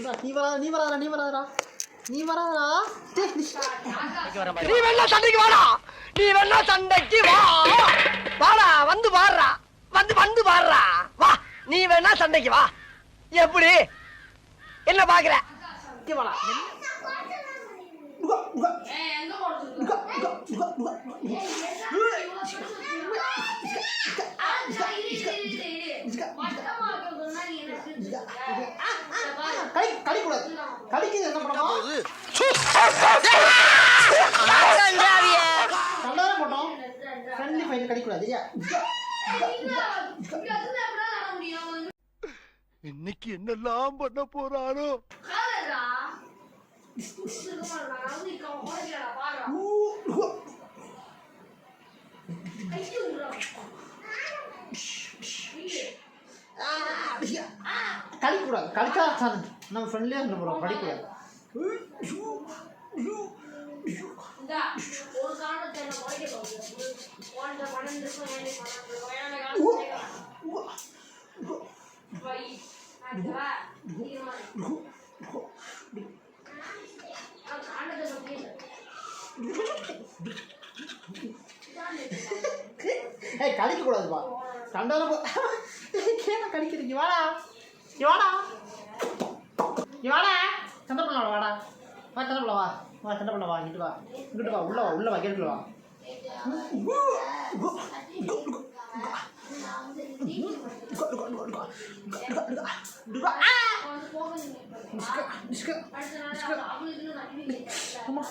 நீ வராதடா. நீ வேணா சண்டைக்கு வாடா. நீ வேணா சண்டைக்கு வா. வாடா வந்து பாடுறா. வந்து பாடுறா. வா நீ வேணா சண்டைக்கு வா. எப்படி என்ன பாக்குற? வாடா. கடிக்கூடாது. கடிக்கிறது என்ன பண்ணணும்? கண்டாரம் போட்டோம். ஃப்ரெண்ட்லி ஃபைட் கடிக்கூடாது. இன்னைக்கு என்னெல்லாம் பண்ண போறாரோ? கடிக்கூடாது. கடிச்சா நம்ம ஃப்ரெண்ட்லியா இருக்க போறோம். கடிக்கூடாது. கடிக்க கூடாதுப்பா. கண்டாலும் கடிக்கிறீங்க. வாடா சண்டை பண்ணலாம். வாடா சண்டை பண்ணலாம். வா சண்டை பண்ண வா. இங்கிட்டு வா உள்ள வா கேட்டுல வா. ஆமா